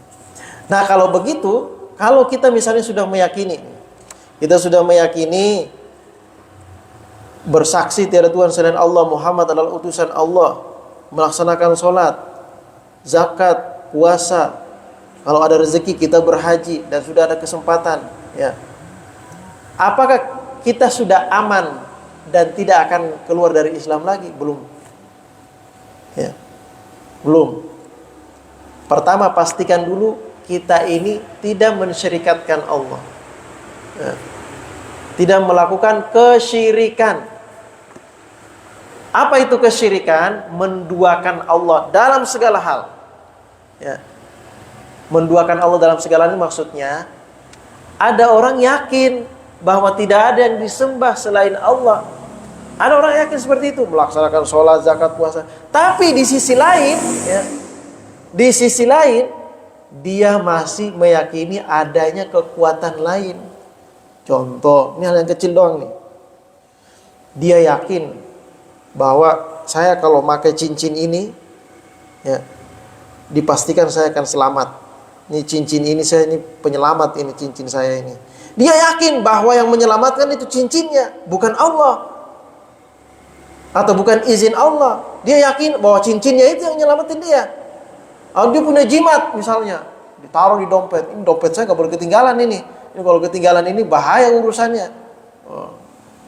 Nah, kalau begitu, kalau kita misalnya sudah meyakini, bersaksi tiada Tuhan selain Allah, Muhammad adalah utusan Allah, melaksanakan sholat, zakat, puasa, kalau ada rezeki kita berhaji, dan sudah ada kesempatan, ya. Apakah kita sudah aman dan tidak akan keluar dari Islam lagi? Belum. Ya. Belum. Pertama, pastikan dulu kita ini tidak mensyirikatkan Allah, ya. Tidak melakukan kesyirikan. Apa itu kesyirikan? Menduakan Allah dalam segala hal, ya. Menduakan Allah dalam segala hal maksudnya, ada orang yakin bahwa tidak ada yang disembah selain Allah. Ada orang yakin seperti itu, melaksanakan sholat, zakat, puasa. Tapi di sisi lain, ya, di sisi lain, dia masih meyakini adanya kekuatan lain. Contoh, ini hal yang kecil doang nih. Dia yakin bahwa saya kalau pakai cincin ini, ya, dipastikan saya akan selamat. Ini cincin ini, saya ini penyelamat, ini cincin saya ini. Dia yakin bahwa yang menyelamatkan itu cincinnya, bukan Allah, atau bukan izin Allah. Dia yakin bahwa cincinnya itu yang nyelamatin dia. Dia punya jimat misalnya, ditaruh di dompet. Ini dompet saya gak boleh ketinggalan ini. Ini kalau ketinggalan ini bahaya urusannya.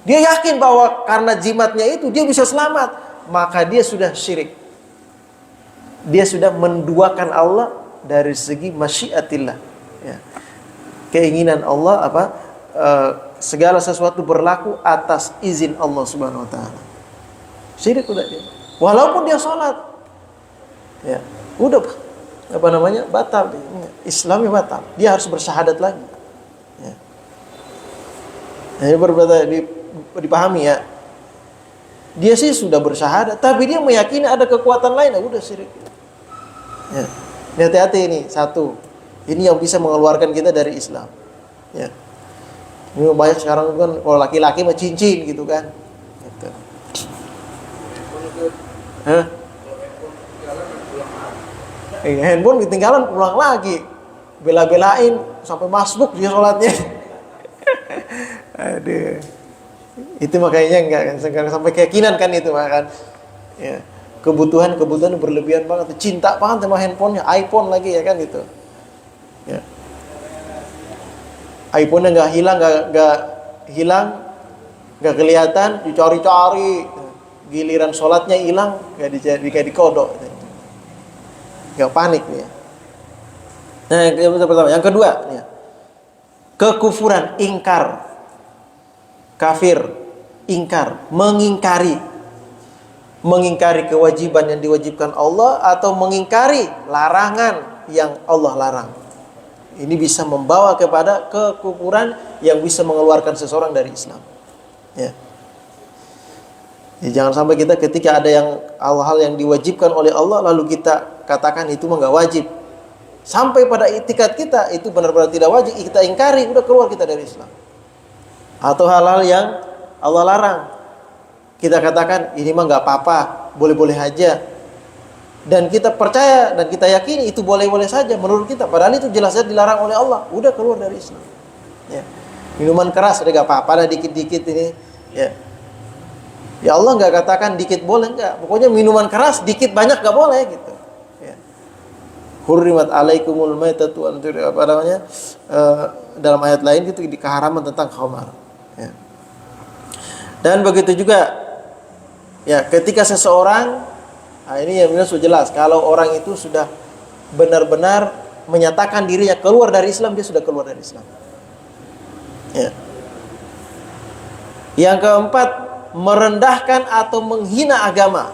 Dia yakin bahwa karena jimatnya itu dia bisa selamat, maka dia sudah syirik. dia sudah menduakan Allah dari segi masyiatillah, ya. Keinginan Allah segala sesuatu berlaku atas izin Allah Subhanahu wa taala. Syirik udah dia. Walaupun dia sholat, ya, udah batal, Islamnya batal. Dia harus bersyahadat lagi. Ya. Ini berbeda dipahami ya. Dia sih sudah bersyahadat, tapi dia meyakini ada kekuatan lain, udah syirik. Ya. Ini hati-hati ini satu. Ini yang bisa mengeluarkan kita dari Islam. Ya. Ini banyak sekarang kan kalau laki-laki mah cincin gitu kan. Gitu. Hah? Handphone ketinggalan pulang lagi. Bela-belain sampai masbuk dia sholatnya. Aduh. Itu makanya enggak sampai keyakinan kan itu kan. Ya. Kebutuhan berlebihan banget, cinta banget sama handphonenya, iPhone lagi ya kan gitu. Ya. iPhone-nya nggak hilang, nggak kelihatan, dicari-cari, giliran sholatnya hilang, nggak dikodok, nggak panik ya. Nah, yang pertama, yang kedua, ya. Kekufuran, ingkar, kafir, ingkar, mengingkari kewajiban yang diwajibkan Allah atau mengingkari larangan yang Allah larang. Ini bisa membawa kepada kekufuran yang bisa mengeluarkan seseorang dari Islam. Ya. Jangan sampai kita ketika ada yang hal-hal yang diwajibkan oleh Allah lalu kita katakan itu mah nggak wajib. Sampai pada itikat kita itu benar-benar tidak wajib, kita ingkari, udah keluar kita dari Islam. Atau hal-hal yang Allah larang, kita katakan ini mah nggak apa-apa, boleh-boleh aja. Dan kita percaya dan kita yakini itu boleh-boleh saja menurut kita. Padahal itu jelas-jelas dilarang oleh Allah. Udah keluar dari Islam. Ya. Minuman keras udah gak apa-apa lah dikit-dikit ini. Ya. Ya Allah gak katakan dikit boleh, enggak. Pokoknya minuman keras dikit banyak gak boleh gitu. Ya. Hurrimat alaikumul maitatu dalam ayat lain itu di keharaman tentang khamar. Ya. Dan begitu juga ya ketika seseorang ini yang sudah jelas. Kalau orang itu sudah benar-benar menyatakan dirinya keluar dari Islam, dia sudah keluar dari Islam. Ya. Yang keempat, merendahkan atau menghina agama.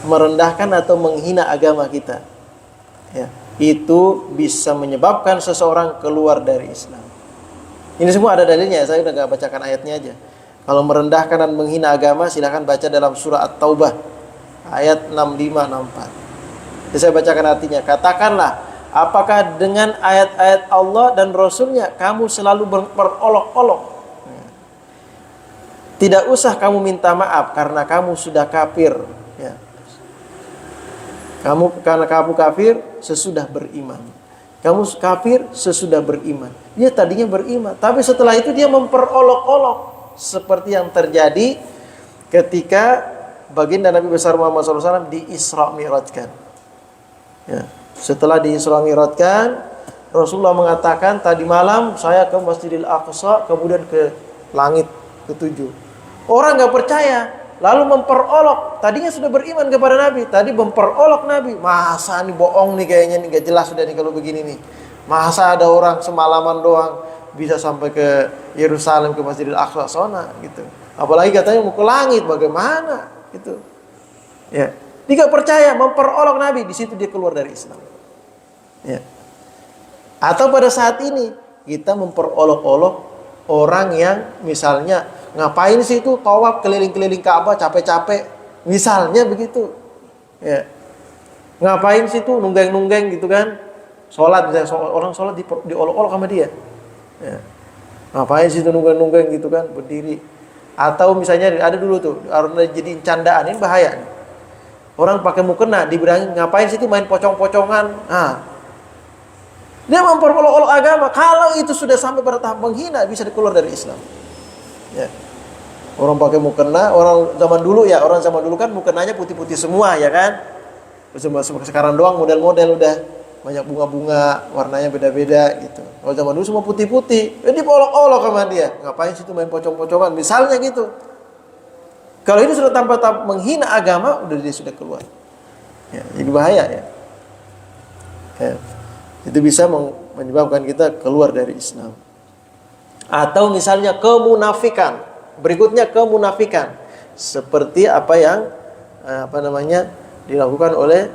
Merendahkan atau menghina agama kita. Ya. Itu bisa menyebabkan seseorang keluar dari Islam. Ini semua ada dalilnya. Saya udah gak bacakan ayatnya aja. Kalau merendahkan dan menghina agama, silakan baca dalam surah At-Taubah ayat 65-64. Jadi saya bacakan artinya. Katakanlah, apakah dengan ayat-ayat Allah dan Rasulnya kamu selalu berolok-olok? Tidak usah kamu minta maaf karena kamu sudah kafir. Ya. Karena kamu kafir sesudah beriman. Kamu kafir sesudah beriman. Dia tadinya beriman, tapi setelah itu dia memperolok-olok. Seperti yang terjadi ketika baginda Nabi besar Muhammad SAW di Isra Mi'rajkan. Ya. Setelah di Isra Mi'rajkan, Rasulullah mengatakan tadi malam saya ke Masjidil Aqsa, kemudian ke langit ketujuh. Orang nggak percaya, lalu memperolok. Tadinya sudah beriman kepada Nabi, tadi memperolok Nabi. Masa nih bohong nih kayaknya nih, nggak jelas sudah nih kalau begini nih. Masa ada orang semalaman doang bisa sampai ke Yerusalem, ke Masjidil Aqsa sana gitu. Apalagi katanya mau ke langit, bagaimana gitu. Ya, dia nggak percaya, memperolok Nabi, di situ dia keluar dari Islam. Ya. Atau pada saat ini kita memperolok-olok orang yang misalnya ngapain sih itu tawaf keliling-keliling Ka'bah capek-capek, misalnya begitu. Ya. Ngapain sih itu nunggeng-nunggeng gitu kan? Sholat, orang sholat diolok-olok sama dia. Ya. Ngapain sih itu nunggeng-nunggeng gitu kan, berdiri. Atau misalnya ada dulu tuh orang jadi candaan, ini bahaya nih. Orang pakai mukena dibilangin ngapain sih itu main pocong-pocongan. Dia memperolok-olok agama. Kalau itu sudah sampai pada tahap menghina, bisa dikeluar dari Islam. Ya. Orang pakai mukena, orang zaman dulu kan mukenanya putih-putih semua ya kan. Sekarang doang model-model udah banyak bunga-bunga, warnanya beda-beda gitu. Kalau zaman dulu semua putih-putih, jadi polok-olok sama dia. Ngapain sih itu main pocong-pocongan, misalnya gitu. Kalau ini sudah tanpa menghina agama, udah dia sudah keluar. Ya, jadi bahaya ya. Ya. Itu bisa menyebabkan kita keluar dari Islam. Atau misalnya kemunafikan. Berikutnya kemunafikan. Seperti apa yang dilakukan oleh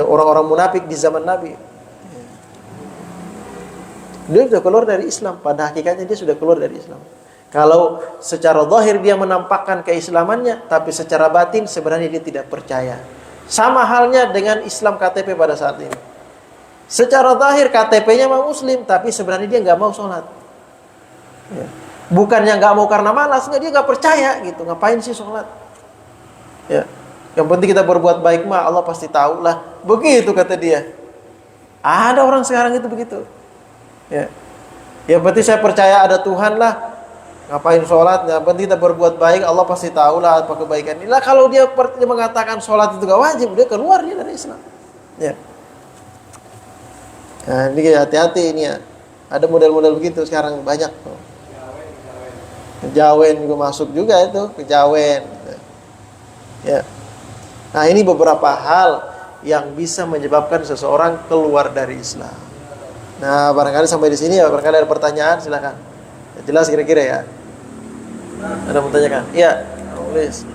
orang-orang munafik di zaman Nabi. Dia sudah keluar dari Islam. Pada hakikatnya dia sudah keluar dari Islam. Kalau secara zahir dia menampakkan keislamannya, tapi secara batin sebenarnya dia tidak percaya. Sama halnya dengan Islam KTP pada saat ini. Secara zahir KTP-nya mau Muslim, tapi sebenarnya dia nggak mau sholat. Ya. Bukannya nggak mau karena malas, dia nggak percaya gitu. Ngapain sih sholat? Ya. Yang penting kita berbuat baik mah Allah pasti tahu lah. Begitu kata dia. Ada orang sekarang itu begitu. Ya. Yang penting saya percaya ada Tuhan lah. Ngapain sholat? Yang penting kita berbuat baik, Allah pasti tahu lah apa kebaikan ini. Lah kalau dia mengatakan sholat itu gak wajib, dia keluar dia dari Islam. Ya. Nah, ini hati-hati ini ya. Ada model-model begitu sekarang banyak. Kejawen juga masuk juga itu, kejawen. Ya. Nah, ini beberapa hal yang bisa menyebabkan seseorang keluar dari Islam. Nah, barangkali sampai di sini ya, barangkali ada pertanyaan, silakan. Ya, jelas kira-kira ya. Ada pertanyaan? Iya, tulis.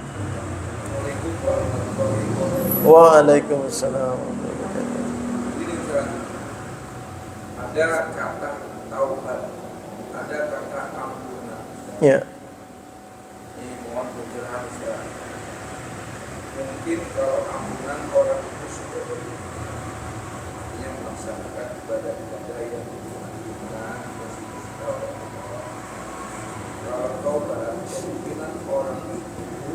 Waalaikumsalam. Ada kata taubat, ada kata ampunan. Ya. Ini mohon pencerahan Ustaz. Mungkin kalau ampunan orang itu sudah yang melaksanakan ibadah-ibadah yang dilakukan kalau taubat, kemungkinan orang itu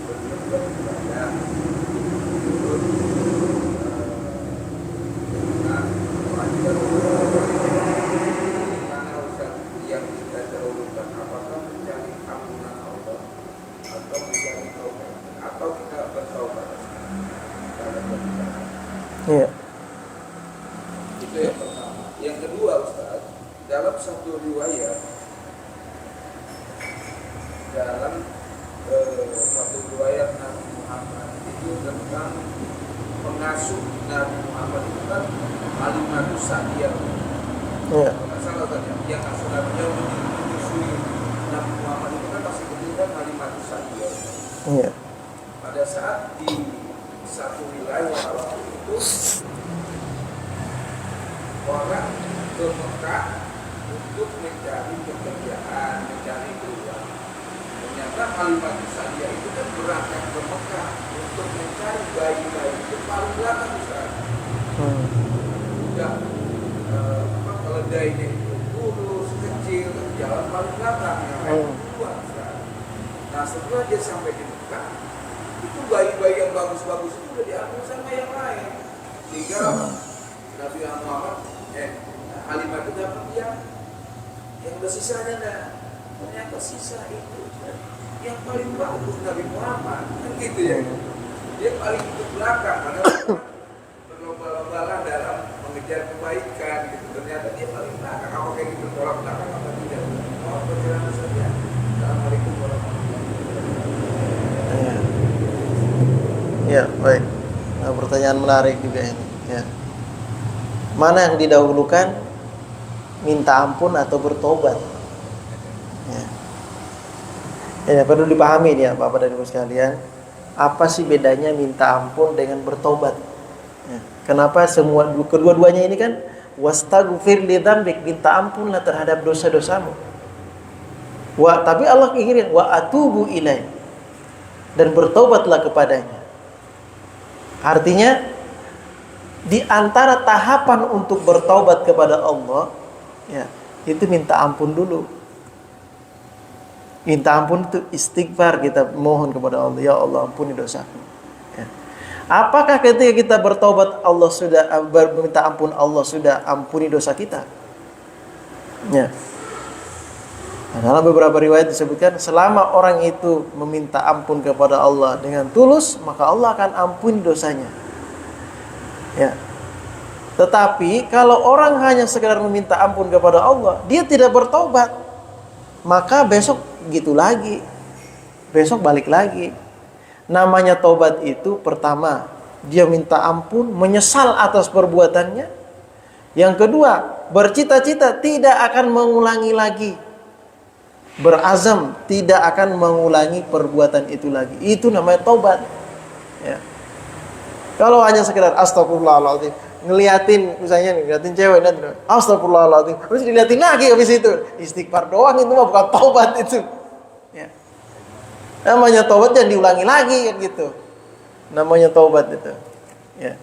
belum beribadah. Mana Ustaz yang kita dahulukan, apakah mencari ampunan Allah atau mencari taubat, atau kita bertaubat? Iya. Itu yang pertama. Yang kedua Ustaz, dalam satu riwayat, Nabi Muhammad itu tentang pengasuh Nabi Muhammad itu kan Halimah Sa'diyah. Iya. Tidak salah tadi, yang asuh Nabi yang menyusui Nabi Muhammad itu kan masih kemudian Halimah Sa'diyah. Iya. Pada saat di satu wilayah waktu itu orang ke Mekah untuk mencari pekerjaan, mencari uang. Ternyata Halimah Sa'diyah itu kan berangkat ke Mekah untuk mencari bayi-bayi itu paling belakang Ustaz. Udah keledainya itu kurus, kecil, jalan paling belakang yang lain keluar Ustaz. Nah setelah dia sampai di Mekah, itu bayi-bayi yang bagus-bagus itu udah diambil sama yang lain. Sehingga Nabi Muhammad, Halimah itu dapat yang udah sisanya dah. Ternyata sisa itu yang paling bagus Nabi Muhammad, kan gitu ya. Dia paling ke belakang, padahal berlomba-lomba dalam mengejar kebaikan gitu. Ternyata dia paling belakang. Apa kayak gitu tolak belakang apa tidak? Mohon pencerahan saja. Assalamualaikum warahmatullahi wabarakatuh. Ya, baik. Nah, pertanyaan menarik juga ini. Ya. Mana yang didahulukan, minta ampun atau bertobat? Ya, perlu dipahami ya Bapak dan Ibu sekalian, apa sih bedanya minta ampun dengan bertobat? Ya. Kenapa kedua-duanya ini kan wastaghfir li dzambik, minta ampunlah terhadap dosa-dosamu. Tapi Allah ingin wa atubu ilai, dan bertobatlah kepadanya. Artinya di antara tahapan untuk bertaubat kepada Allah, ya, itu minta ampun dulu. Minta ampun itu istighfar, kita mohon kepada Allah, ya Allah ampuni dosaku. Ya. Apakah ketika kita bertobat Allah sudah meminta ampun, Allah sudah ampuni dosa kita? Ya. Nah, dalam beberapa riwayat disebutkan selama orang itu meminta ampun kepada Allah dengan tulus, maka Allah akan ampuni dosanya. Ya. Tetapi kalau orang hanya sekedar meminta ampun kepada Allah, dia tidak bertobat, maka besok gitu lagi, besok balik lagi. Namanya tobat itu pertama dia minta ampun, menyesal atas perbuatannya. Yang kedua, bercita-cita tidak akan mengulangi lagi. Berazam tidak akan mengulangi perbuatan itu lagi. Itu namanya taubat. Ya. Kalau hanya sekedar astagfirullahaladzim, ngeliatin misalnya ngeliatin cewek dan astagfirullahaladzim, terus diliatin lagi habis itu, istighfar doang, itu mah bukan taubat itu. Ya. Namanya taubat jangan diulangi lagi kan gitu. Namanya taubat itu. Ya.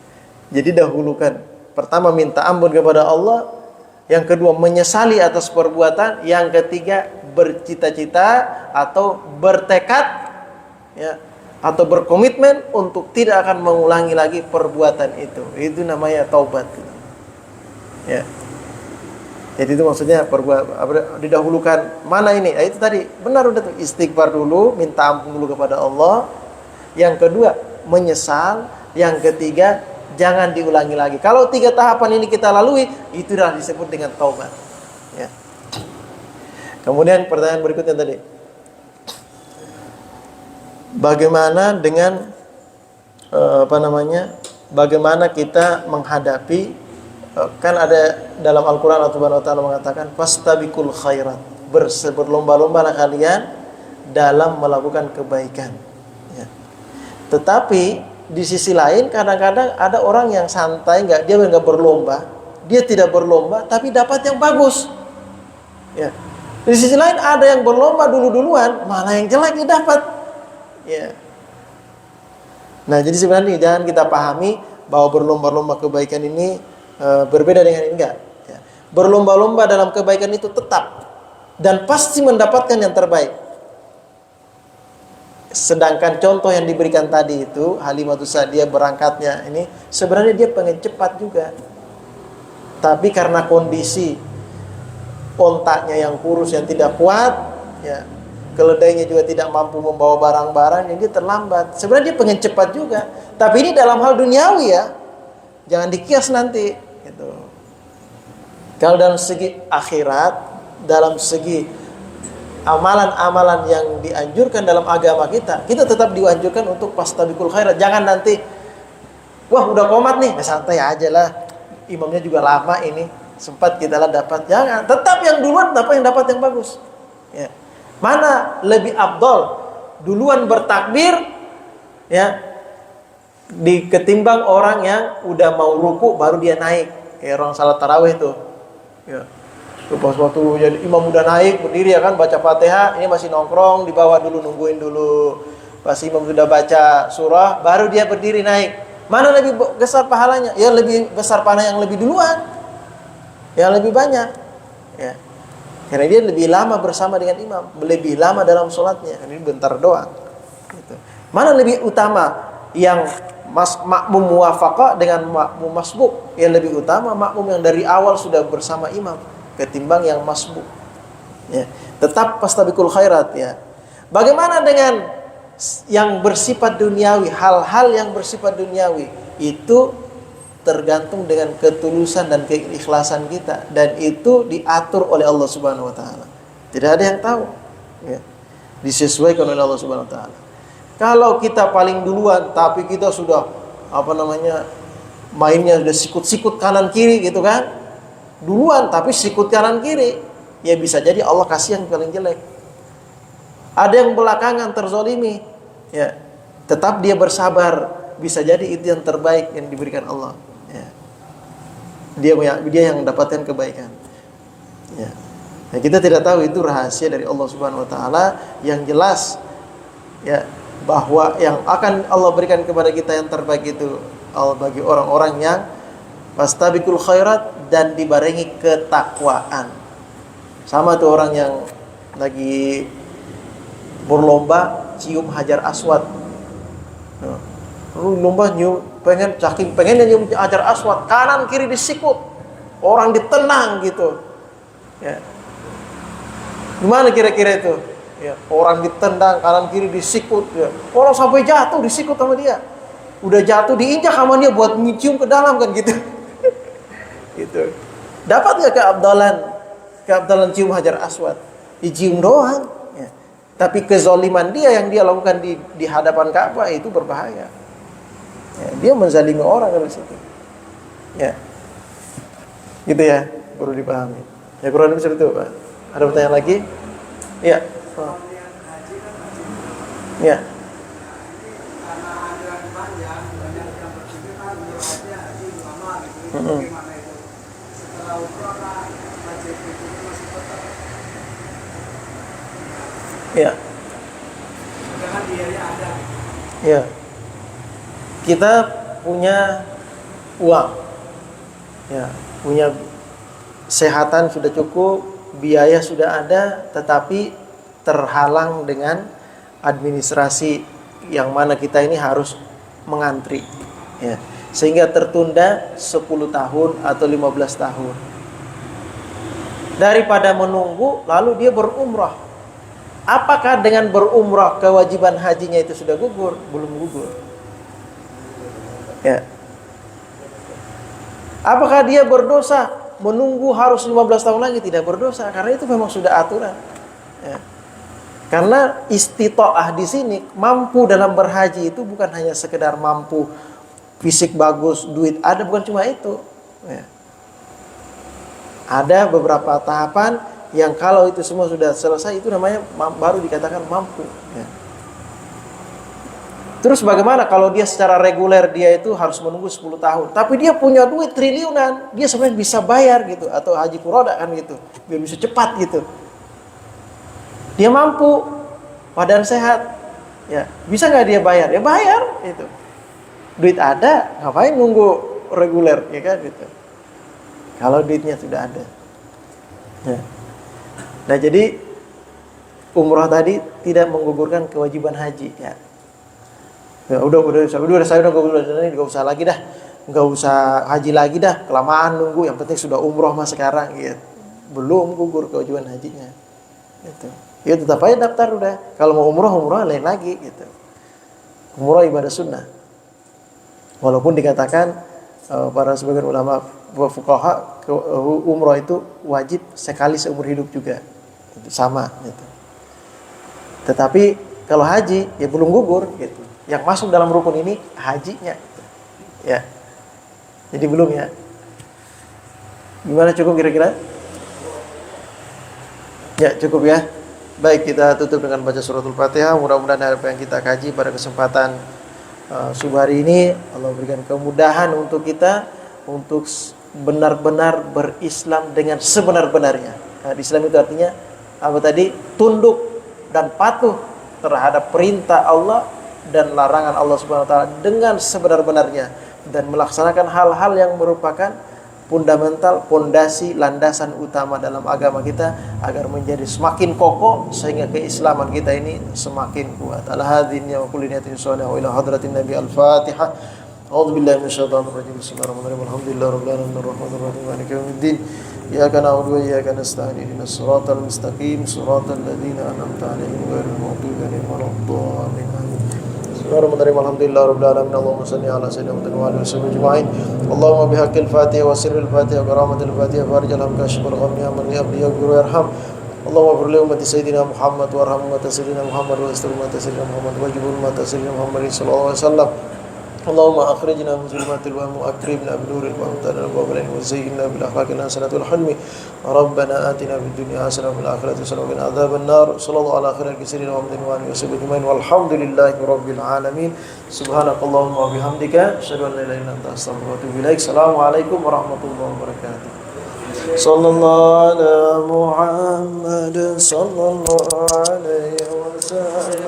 Jadi dahulukan. Pertama minta ampun kepada Allah, yang kedua menyesali atas perbuatan, yang ketiga bercita-cita atau bertekad, ya, atau berkomitmen untuk tidak akan mengulangi lagi perbuatan itu. Itu namanya taubat. Ya. Jadi itu maksudnya didahulukan mana ini? Itu tadi benar udah tuh, istighfar dulu, minta ampun dulu kepada Allah. Yang kedua menyesal, yang ketiga jangan diulangi lagi. Kalau 3 tahapan ini kita lalui, itu dah disebut dengan taubat. Ya. Kemudian pertanyaan berikutnya tadi, bagaimana dengan bagaimana kita menghadapi, kan ada dalam Al-Quran Allah Subhanahu wa ta'ala mengatakan fastabiqul khairat, berlomba-lombalah kalian dalam melakukan kebaikan. Ya. Tetapi di sisi lain kadang-kadang ada orang yang santai, dia nggak berlomba, dia tidak berlomba tapi dapat yang bagus. Ya. Di sisi lain ada yang berlomba duluan, malah yang jelek dia dapat. Ya. Nah, jadi sebenarnya jangan kita pahami bahwa berlomba-lomba kebaikan ini berbeda dengan ini, enggak. Ya. Berlomba-lomba dalam kebaikan itu tetap dan pasti mendapatkan yang terbaik. Sedangkan contoh yang diberikan tadi itu, Halimatus Sa'diyah berangkatnya ini, sebenarnya dia pengen cepat juga. Tapi karena kondisi ontaknya yang kurus, yang tidak kuat, ya, keledainya juga tidak mampu membawa barang-barang, jadi dia terlambat. Sebenarnya dia pengen cepat juga. Tapi ini dalam hal duniawi ya, jangan dikias nanti. Gitu. Kalau dalam segi akhirat, dalam segi amalan-amalan yang dianjurkan dalam agama kita tetap dianjurkan untuk fastabiqul khairat. Jangan nanti, wah udah qomat nih, santai aja lah, imamnya juga lama ini, sempat kita lah dapat. Jangan, tetap yang duluan dapat yang bagus. Ya. Mana lebih afdol, duluan bertakbir, ya, ketimbang orang yang udah mau ruku baru dia naik, kayak orang salat tarawih tuh. Ya. Pas waktu jadi imam udah naik berdiri ya kan, baca Fatihah, ini masih nongkrong di bawah dulu, nungguin dulu. Pas imam sudah baca surah, baru dia berdiri naik. Mana lebih besar pahalanya? Ya lebih besar pahala yang lebih duluan, yang lebih banyak. Ya. Karena dia lebih lama bersama dengan imam, lebih lama dalam sholatnya. Ini bentar doang. Gitu. Mana lebih utama? Yang makmum muwafaqah dengan makmum masbuk? Yang lebih utama makmum yang dari awal sudah bersama imam ketimbang yang masbuk. Ya. Tetap fastabiqul khairat ya. Bagaimana dengan yang bersifat duniawi? Hal-hal yang bersifat duniawi itu tergantung dengan ketulusan dan keikhlasan kita, dan itu diatur oleh Allah Subhanahu wa taala. Tidak ada yang tahu. Ya. Disesuaikan oleh Allah Subhanahu wa taala. Kalau kita paling duluan tapi kita sudah mainnya sudah sikut-sikut kanan kiri gitu kan, duluan tapi sikut kanan kiri, ya bisa jadi Allah kasih yang paling jelek. Ada yang belakangan terzolimi, ya, tetap dia bersabar, bisa jadi itu yang terbaik yang diberikan Allah. Ya. Dia yang mendapatkan kebaikan. Ya. Nah, kita tidak tahu, itu rahasia dari Allah Subhanahu Wa Taala. Yang jelas, ya, bahwa yang akan Allah berikan kepada kita yang terbaik itu Allah bagi orang-orang yang fastabiqul khairat dan dibarengi ketakwaan. Sama tuh orang yang lagi berlomba cium hajar aswad. Lomba pengennya nyium hajar aswad, kanan kiri disikut, orang ditendang gitu. Ya. Gimana kira-kira itu? Ya, orang ditendang kanan kiri disikut, ya. Orang sampai jatuh disikut sama dia. Udah jatuh diinjak sama dia buat mencium ke dalam kan gitu. Gitu. Dapat nggak keabdalan cium hajar aswad? Dicium doang. Ya. Tapi kezoliman dia yang dia lakukan di hadapan Ka'bah itu berbahaya. Ya, dia menzalimi orang dari situ. Ya. Gitu ya, perlu dipahami. Ya kurang lebih seperti itu, Pak. Ada pertanyaan lagi? Ya. Oh. Ya. Ya. Ya. Kita punya uang. Ya, punya kesehatan sudah cukup, biaya sudah ada, tetapi terhalang dengan administrasi yang mana kita ini harus mengantri. Ya. Sehingga tertunda 10 tahun atau 15 tahun. Daripada menunggu lalu dia berumrah. Apakah dengan berumrah kewajiban hajinya itu sudah gugur? Belum gugur. Ya. Apakah dia berdosa menunggu harus 15 tahun lagi? Tidak berdosa, karena itu memang sudah aturan. Ya. Karena istita'ah di sini, mampu dalam berhaji itu bukan hanya sekedar mampu fisik bagus, duit ada, bukan cuma itu. Ya. Ada beberapa tahapan yang kalau itu semua sudah selesai, itu namanya baru dikatakan mampu. Ya. Terus bagaimana kalau dia secara reguler dia itu harus menunggu 10 tahun. Tapi dia punya duit triliunan. Dia sebenarnya bisa bayar gitu. Atau haji furoda kan gitu. Biar bisa cepat gitu. Dia mampu. Badan sehat. Ya, bisa gak dia bayar? Ya bayar gitu. Duit ada. Ngapain nunggu reguler? Ya kan gitu. Kalau duitnya sudah ada. Ya. Nah jadi umrah tadi tidak menggugurkan kewajiban haji. Ya. Ya, udah saya nggak usah lagi dah, nggak usah haji lagi dah, kelamaan nunggu, yang penting sudah umroh mas sekarang, gitu. Belum gugur kewajiban hajinya, gitu. Ya tetap aja daftar udah. Kalau mau umroh lain lagi, gitu. Umroh ibadah sunnah, walaupun dikatakan para sebagian ulama fuqaha umroh itu wajib sekali seumur hidup juga, itu sama, gitu. Tetapi kalau haji ya belum gugur, gitu. Yang masuk dalam rukun ini hajinya, ya. Jadi belum ya. Gimana, cukup kira-kira? Ya cukup ya. Baik, kita tutup dengan baca suratul Fatihah. Mudah-mudahan apa yang kita kaji pada kesempatan subuh hari ini Allah berikan kemudahan untuk kita untuk benar-benar berislam dengan sebenar-benarnya. Nah, Islam itu artinya apa tadi? Tunduk dan patuh terhadap perintah Allah dan larangan Allah Subhanahu wa taala dengan sebenar-benarnya, dan melaksanakan hal-hal yang merupakan fundamental, pondasi, landasan utama dalam agama kita agar menjadi semakin kokoh sehingga keislaman kita ini semakin kuat. Al-hadhihi wa kulli niyatin salihah ila hadratin nabi al-Fatihah. A'udzubillahi minasyaitonir rajim. Bismillahirrahmanirrahim. Alhamdulillahirabbil alamin arrahmanir rahim maliki yaumiddin. Iyyaka na'budu wa iyyaka nasta'in. Ihdinas siratal mustaqim, siratal ladzina an'amta 'alaihim ghairil maghdubi 'alaihim waladdallin. Alhamdulillah rabbil alamin. Allahumma salli ala sayyidina Muhammadin wa alihi wasallam ajma'in. Allahumma bihaqqil Fatihah wa sirril Fatihah wa karamatil Fatihah farij al-ham kashfal gham ya man yabdi yaghfir yarham. Allahumma ighfir li ummati sayyidina Muhammad warham ummata sayyidina Muhammad wa astur ummata sayyidina Muhammad wajib ummata sayyidina Muhammad sallallahu alaihi wasallam. Allahumma akhrijna min zulmatil wahmi wa akribna bi nuril wahmdana wa baligh wa zayyinna bil akhlaqil hasanati wal hilmi. Rabbana atina fid dunya hasanah wa fil akhirati hasanah wa qina adzaban nar. Sallallahu ala khairil sayyidina Muhammadin wa alihi wasallam. Walhamdulillahi rabbil alamin. Subhanakallahumma wa bihamdika asyhadu an la ilaha illa anta astaghfiruka wa atubu ilaik. Assalamualaikum warahmatullahi wabarakatuh. Sallallahu ala Muhammad sallallahu alaihi wasallam.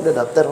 Udah daftar.